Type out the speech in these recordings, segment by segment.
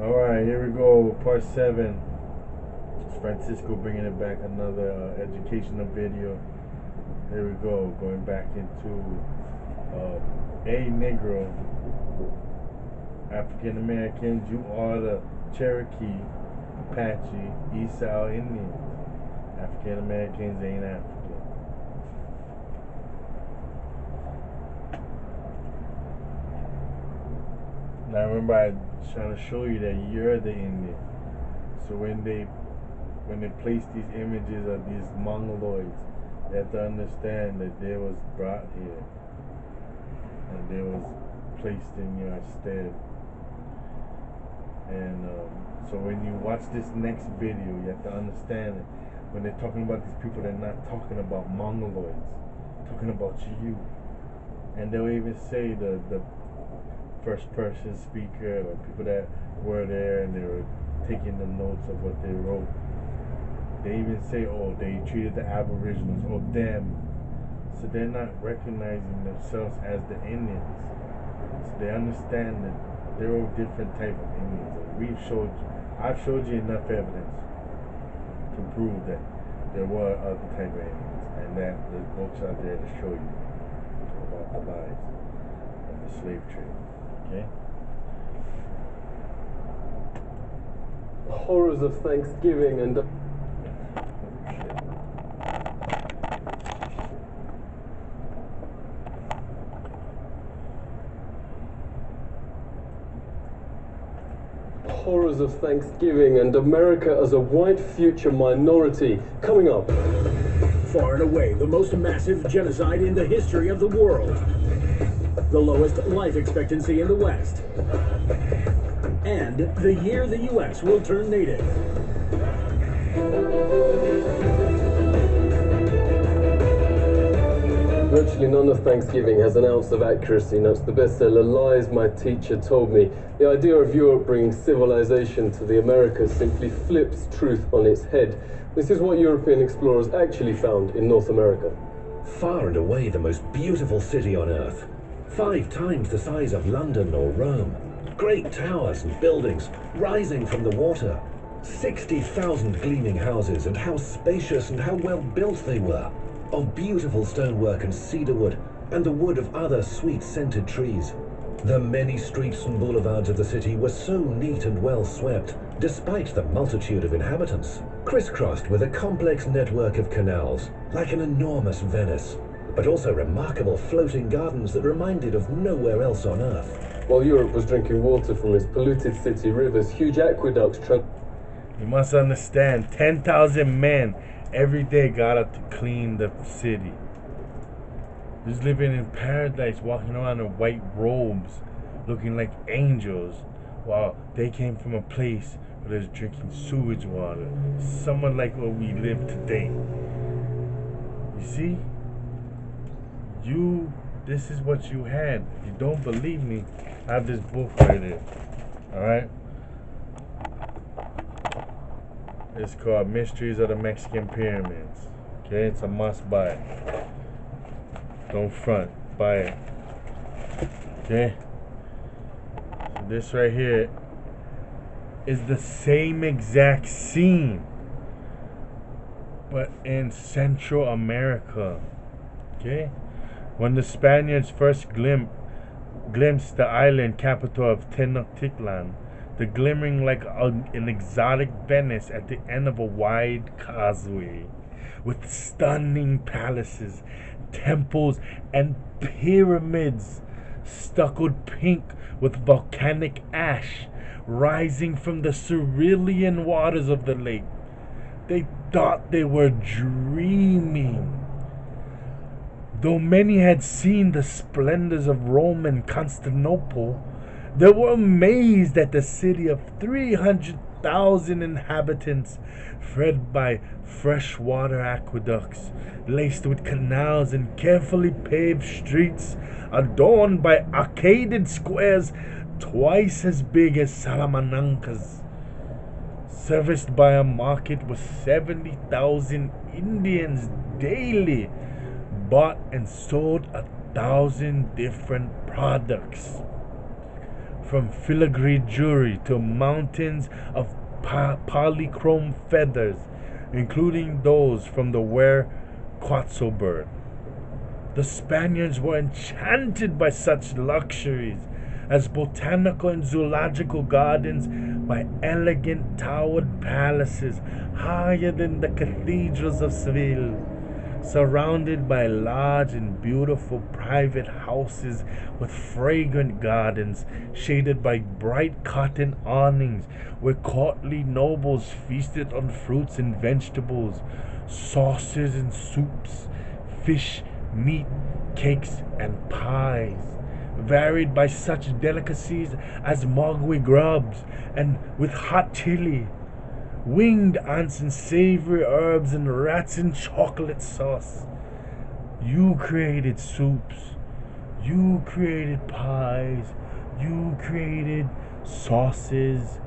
Alright, here we go, part 7. It's Francisco bringing it back, another educational video. Here we go, going back into a Negro, African Americans. You are the Cherokee, Apache, Esaw Indians. African Americans ain't African. Now remember, I was trying to show you that you're the Indian. So when they place these images of these mongoloids, they have to understand that they was brought here and they was placed in your stead. And so when you watch this next video, you have to understand that when they're talking about these people, they're not talking about mongoloids, they're talking about you. And they'll even say the first person speaker or people that were there and they were taking the notes of what they wrote. They even say, oh, they treated the Aboriginals, oh, them. So they're not recognizing themselves as the Indians. So they understand that there are different type of Indians. And I've showed you enough evidence to prove that there were other type of Indians, and that there's books out there to show you about the lives of the slave trade. Okay? Horrors of Thanksgiving and horrors of Thanksgiving and America as a white future minority. Coming up. Far and away the most massive genocide in the history of the world. The lowest life expectancy in the West. And the year the U.S. will turn native. Virtually none of Thanksgiving has an ounce of accuracy, notes the bestseller Lies My Teacher Told Me. The idea of Europe bringing civilization to the Americas simply flips truth on its head. This is what European explorers actually found in North America. Far and away the most beautiful city on earth. 5 times the size of London or Rome. Great towers and buildings rising from the water. 60,000 gleaming houses, and how spacious and how well built they were. Of beautiful stonework and cedar wood, and the wood of other sweet scented trees. The many streets and boulevards of the city were so neat and well swept, despite the multitude of inhabitants, crisscrossed with a complex network of canals, like an enormous Venice, but also remarkable floating gardens that reminded of nowhere else on earth. While Europe was drinking water from its polluted city rivers, huge aqueducts You must understand, 10,000 men every day got up to clean the city. Just living in paradise, walking around in white robes, looking like angels, while they came from a place where they was drinking sewage water, somewhat like where we live today. You see? This is what you had. If you don't believe me, I have this book right here. Alright? It's called Mysteries of the Mexican Pyramids. Okay, it's a must buy. Don't front, buy it. Okay? So this right here is the same exact scene, but in Central America. Okay? When the Spaniards first glimpsed the island capital of Tenochtitlan, the glimmering like an exotic Venice at the end of a wide causeway, with stunning palaces, temples, and pyramids stuccoed pink with volcanic ash rising from the cerulean waters of the lake. They thought they were dreaming. Though many had seen the splendors of Rome and Constantinople, they were amazed at the city of 300,000 inhabitants, fed by freshwater aqueducts, laced with canals and carefully paved streets, adorned by arcaded squares twice as big as Salamanca's, serviced by a market with 70,000 Indians daily, bought and sold 1,000 different products. from filigree jewelry to mountains of polychrome feathers, including those from the rare quetzal bird. The Spaniards were enchanted by such luxuries as botanical and zoological gardens, by elegant towered palaces higher than the cathedrals of Seville, surrounded by large and beautiful private houses with fragrant gardens shaded by bright cotton awnings, where courtly nobles feasted on fruits and vegetables, sauces and soups, fish, meat, cakes, and pies, varied by such delicacies as mogwai grubs and with hot chili, winged ants and savory herbs, and rats in chocolate sauce. You created soups, you created pies, you created sauces.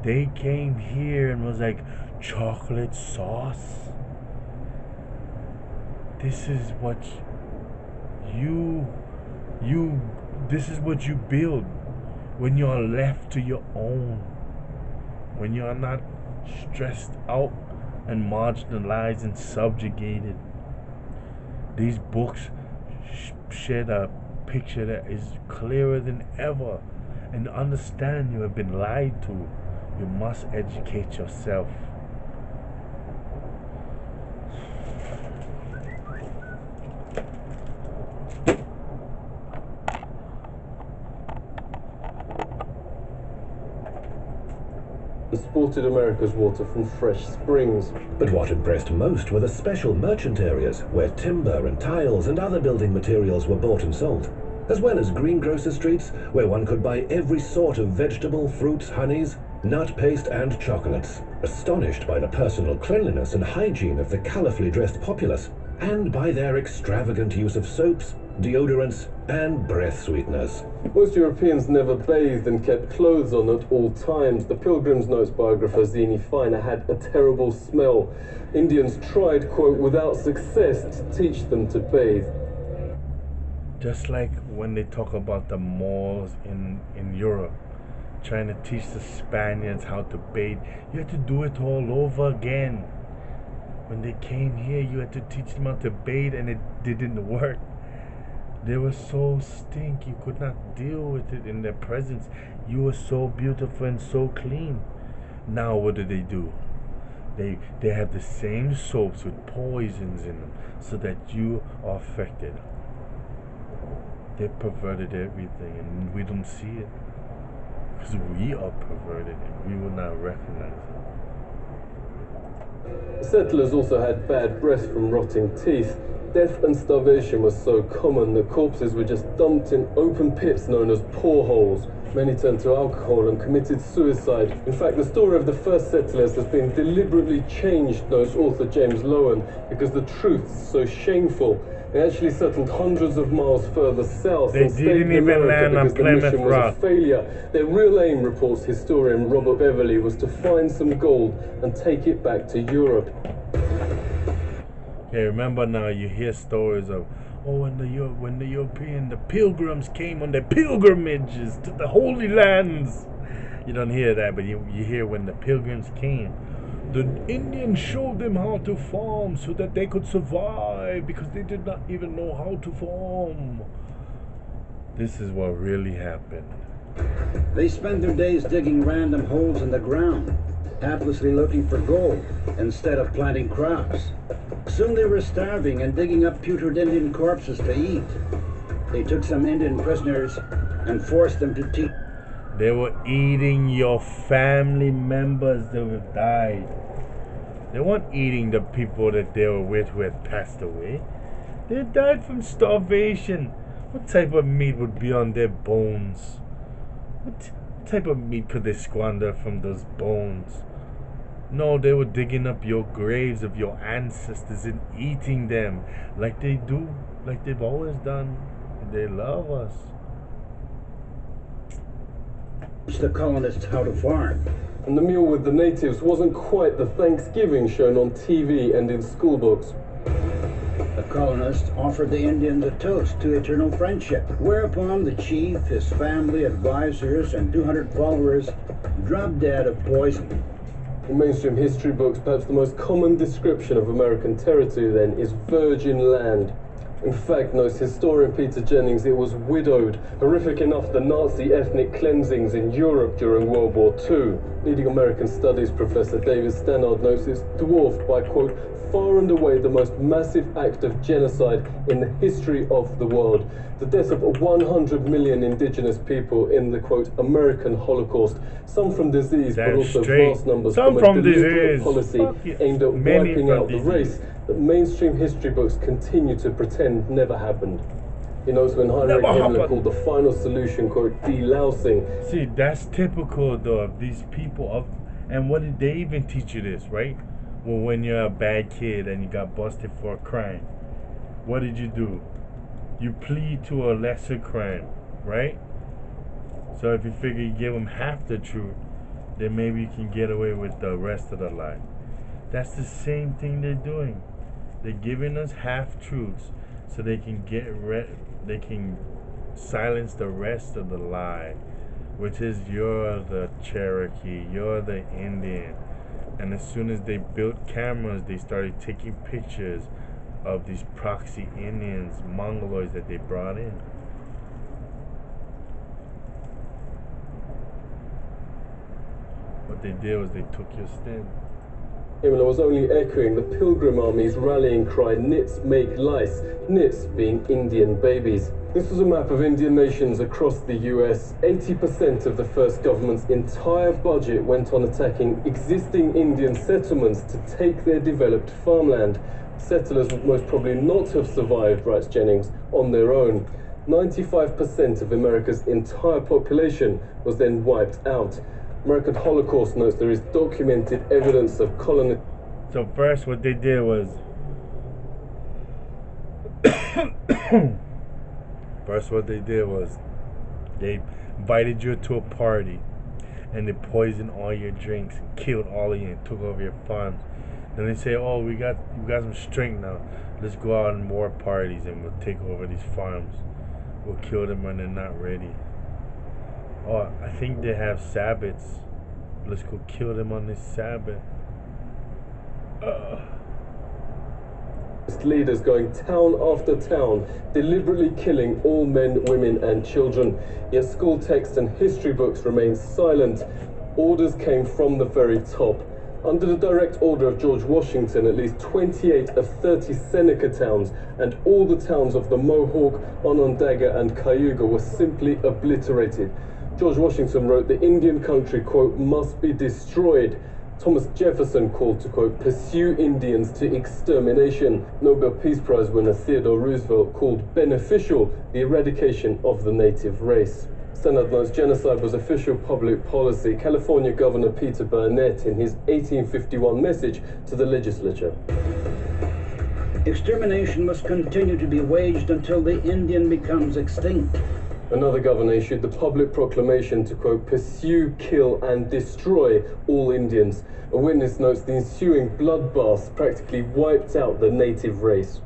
They came here and was like, chocolate sauce? This is what this is what you build when you are left to your own, when you are not stressed out and marginalized and subjugated. These books shed a picture that is clearer than ever, and understand you have been lied to. You must educate yourself. Exported America's water from fresh springs. But what impressed most were the special merchant areas where timber and tiles and other building materials were bought and sold, as well as greengrocer streets where one could buy every sort of vegetable, fruits, honeys, nut paste and chocolates. Astonished by the personal cleanliness and hygiene of the colourfully dressed populace, and by their extravagant use of soaps, deodorants and breath sweeteners. Most Europeans never bathed and kept clothes on at all times. The Pilgrim's Notes biographer Zini Finer had a terrible smell. Indians tried, quote, without success to teach them to bathe. Just like when they talk about the Moors in Europe, trying to teach the Spaniards how to bathe, you had to do it all over again. When they came here, you had to teach them how to bathe, and it didn't work. They were so stink, you could not deal with it in their presence. You were so beautiful and so clean. Now what do? They have the same soaps with poisons in them so that you are affected. They perverted everything, and we don't see it because we are perverted and we will not recognize it. Settlers also had bad breath from rotting teeth. Death and starvation was so common that corpses were just dumped in open pits known as poreholes. Many turned to alcohol and committed suicide. In fact, the story of the first settlers has been deliberately changed, notes author James Lowen, because the truth's so shameful. They actually settled hundreds of miles further south and stayed in America because the mission was a failure. Their real aim, reports historian Robert Beverly, was to find some gold and take it back to Europe. Okay, remember now, you hear stories of, when the pilgrims came on their pilgrimages to the Holy Lands. You don't hear that, but you hear when the pilgrims came, the Indians showed them how to farm so that they could survive, because they did not even know how to farm. This is what really happened. They spent their days digging random holes in the ground, haplessly looking for gold instead of planting crops. Soon they were starving and digging up putrid Indian corpses to eat. They took some Indian prisoners and forced them to teach. They were eating your family members that have died. They weren't eating the people that they were with who had passed away. They died from starvation. What type of meat would be on their bones? What type of meat could they squander from those bones? No, they were digging up your graves of your ancestors and eating them like they do, like they've always done. They love us. Teach the colonists how to farm. And the meal with the natives wasn't quite the Thanksgiving shown on TV and in schoolbooks. A colonists offered the Indians a toast to eternal friendship, whereupon the chief, his family, advisors, and 200 followers dropped dead of poison. In mainstream history books, perhaps the most common description of American territory then is virgin land. In fact, notes historian Peter Jennings, it was widowed, horrific enough the Nazi ethnic cleansings in Europe during World War II. Leading American studies professor David Stannard notes it's dwarfed by, quote, far and away the most massive act of genocide in the history of the world. The death of 100 million indigenous people in the, quote, American Holocaust, some from disease, but also vast numbers from a deliberate policy aimed at wiping out the race that mainstream history books continue to pretend never happened. He notes when Heinrich Himmler called the final solution, quote, delousing. See, that's typical though of these people. And what did they even teach you this, right? Well, when you're a bad kid and you got busted for a crime, what did you do? You plead to a lesser crime, right? So if you figure you give them half the truth, then maybe you can get away with the rest of the lie. That's the same thing they're doing. They're giving us half truths so they can they can silence the rest of the lie, which is you're the Cherokee, you're the Indian. And as soon as they built cameras, they started taking pictures of these proxy Indians, Mongoloids that they brought in. What they did was they took your stand. Himmler was only echoing the Pilgrim Army's rallying cry, "Nits make lice," nits being Indian babies. This was a map of Indian nations across the US. 80% of the first government's entire budget went on attacking existing Indian settlements to take their developed farmland. Settlers would most probably not have survived, writes Jennings, on their own. 95% of America's entire population was then wiped out. American Holocaust notes there is documented evidence of colonization. So first what they did was they invited you to a party and they poisoned all your drinks and killed all of you and took over your farms. Then they say, oh, we got some strength now. Let's go out on more parties and we'll take over these farms. We'll kill them when they're not ready. Oh, I think they have Sabbaths. Let's go kill them on this Sabbath. Leaders going town after town, deliberately killing all men, women and children. Yet school texts and history books remain silent. Orders came from the very top. Under the direct order of George Washington, at least 28 of 30 Seneca towns and all the towns of the Mohawk, Onondaga and Cayuga were simply obliterated. George Washington wrote the Indian country, quote, must be destroyed. Thomas Jefferson called to, quote, pursue Indians to extermination. Nobel Peace Prize winner Theodore Roosevelt called beneficial the eradication of the native race. Stannard notes genocide was official public policy. California Governor Peter Burnett in his 1851 message to the legislature. Extermination must continue to be waged until the Indian becomes extinct. Another governor issued the public proclamation to, quote, pursue, kill and destroy all Indians. A witness notes the ensuing bloodbaths practically wiped out the native race.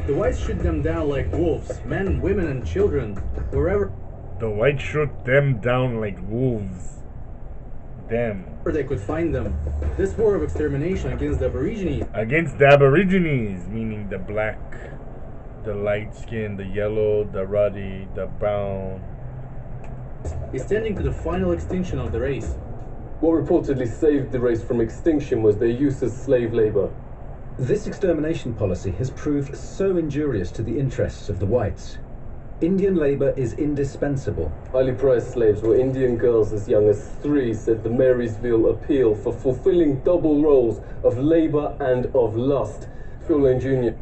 The whites shoot them down like wolves, men, women and children, wherever. The whites shoot them down like wolves. Them. Where they could find them. This war of extermination against the Aborigines. Against the Aborigines, meaning the black, the light skin, the yellow, the ruddy, the brown. Is tending to the final extinction of the race. What reportedly saved the race from extinction was their use as slave labor. This extermination policy has proved so injurious to the interests of the whites. Indian labor is indispensable. Highly prized slaves were Indian girls as young as 3, said the Marysville Appeal, for fulfilling double roles of labor and of lust. Phil Lane Jr.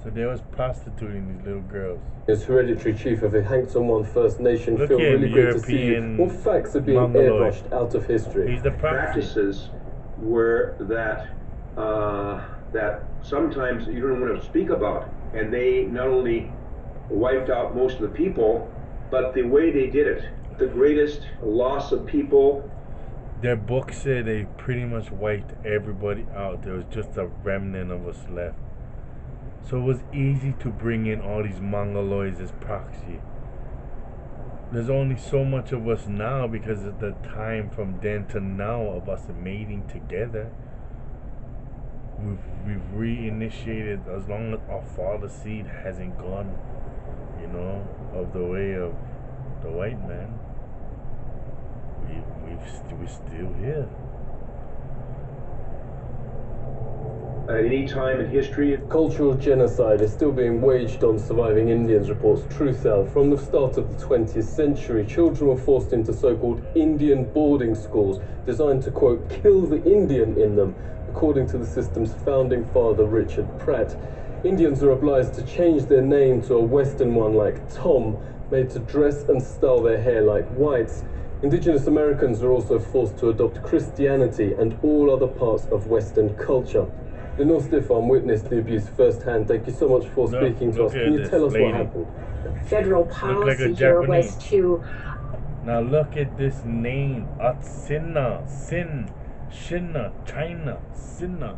So they was prostituting these little girls. As hereditary chief of the Hankton First Nation, Look Phil, him, really great to see you. European What facts are being Mongoloid. airbrushed out of history? He's the Practices were that that sometimes you don't want to speak about, and they not only wiped out most of the people, but the way they did it, the greatest loss of people. Their book said they pretty much wiped everybody out. There was just a remnant of us left. So it was easy to bring in all these Mongoloids as proxy. There's only so much of us now because of the time from then to now of us mating together. We've reinitiated, as long as our father seed hasn't gone, you know, of the way of the white man. We're still here. At any time in history, Cultural genocide is still being waged on surviving Indians, reports Truthell. From the start of the 20th century, children were forced into so-called Indian boarding schools designed to, quote, kill the Indian in them, according to the system's founding father, Richard Pratt. Indians are obliged to change their name to a Western one like Tom, made to dress and style their hair like whites. Indigenous Americans are also forced to adopt Christianity and all other parts of Western culture. Lenore Stefan witnessed the abuse firsthand. Thank you so much for speaking to us. Can you tell us what happened? Federal policy here was to... Now look at this name. Atsina, Sin, Shinna, China, Sinna.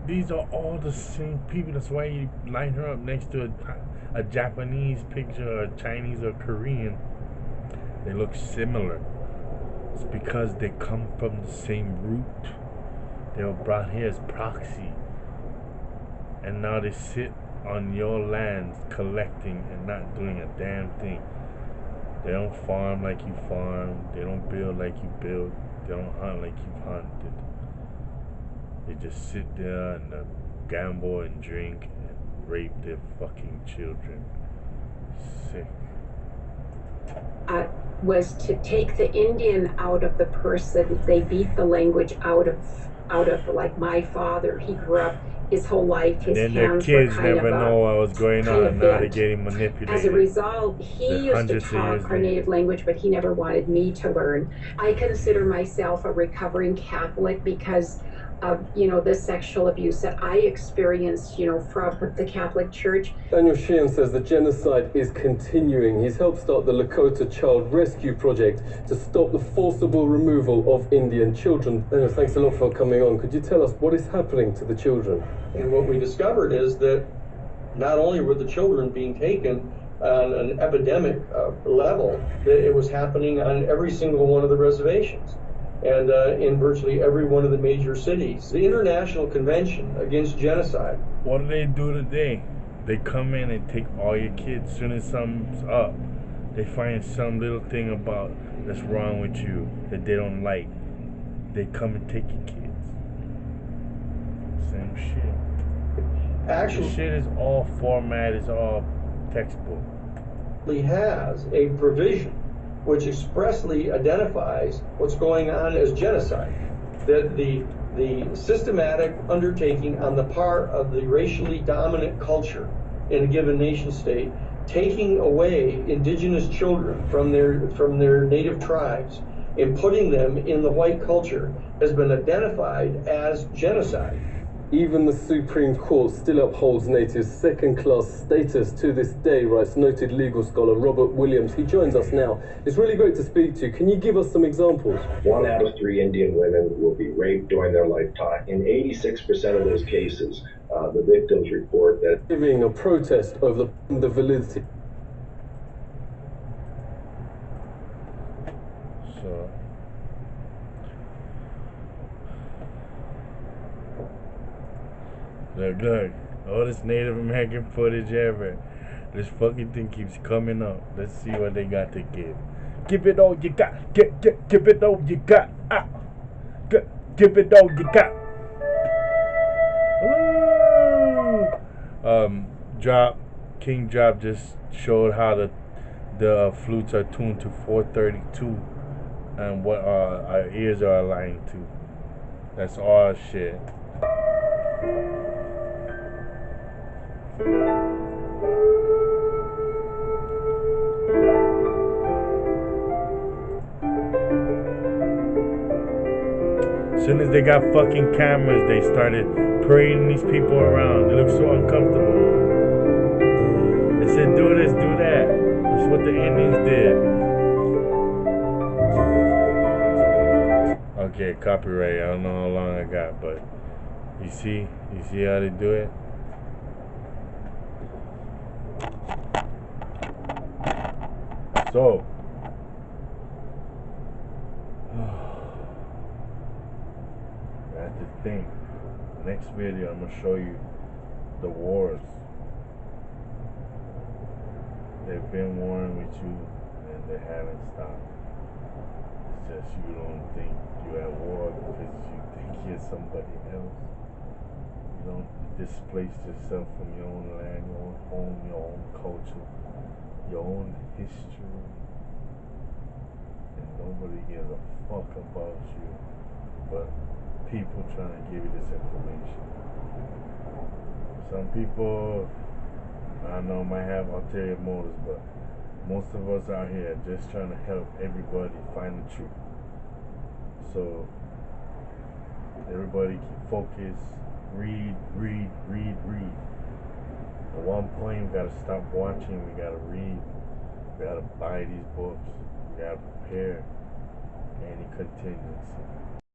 These are all the same people. That's why you line her up next to a Japanese picture, or a Chinese or Korean. They look similar. It's because they come from the same root. They were brought here as proxy. And now they sit on your lands collecting and not doing a damn thing. They don't farm like you farm. They don't build like you build. They don't hunt like you hunted. They just sit there and gamble and drink and rape their fucking children. Sick. Was to take the Indian out of the person. They beat the language out of like my father. He grew up his whole life. His then their hands kids were kind never of know what was going on. Now they're getting manipulated. As a result, he used to talk our native language, but he never wanted me to learn. I consider myself a recovering Catholic because of, you know, the sexual abuse that I experienced, you know, from the Catholic Church. Daniel Sheehan says the genocide is continuing. He's helped start the Lakota Child Rescue Project to stop the forcible removal of Indian children. Daniel, thanks a lot for coming on. Could you tell us what is happening to the children? And what we discovered is that not only were the children being taken on an epidemic level, that it was happening on every single one of the reservations. And in virtually every one of the major cities. The International Convention Against Genocide. What do they do today? They come in and take all your kids. As soon as something's up, they find some little thing about that's wrong with you that they don't like. They come and take your kids. Same shit. Actually, the shit is all format, it's all textbook. Has a provision which expressly identifies what's going on as genocide. That the systematic undertaking on the part of the racially dominant culture in a given nation state, taking away indigenous children from their native tribes and putting them in the white culture has been identified as genocide. Even the Supreme Court still upholds natives' second-class status to this day, writes noted legal scholar Robert Williams. He joins us now. It's really great to speak to you. Can you give us some examples? 1 out of 3 Indian women will be raped during their lifetime. In 86% of those cases, the victims report that... Giving a protest over the validity. So... Look, all this Native American footage ever. This fucking thing keeps coming up. Let's see what they got to give. Give it all you got. Give it all you got. Give it all you got. Woo! King Drop just showed how the flutes are tuned to 432 and what our ears are aligned to. That's all shit. As soon as they got fucking cameras, they started parading these people around. They look so uncomfortable. They said, do this, do that. That's what the Indians did. Okay, copyright. I don't know how long I got, but you see how they do it? So, that's the thing. Next video, I'm gonna show you the wars. They've been warring with you, and they haven't stopped. It's just you don't think you're at war because you think you're somebody else. You don't displace yourself from your own land, your own home, your own culture, your own history. And nobody gives a fuck about you but people trying to give you this information. Some people, I know, might have ulterior motives, but most of us out here just trying to help everybody find the truth. So everybody keep focused, read. At one point, we gotta stop watching, we gotta read, we gotta buy these books, we gotta prepare any contingency.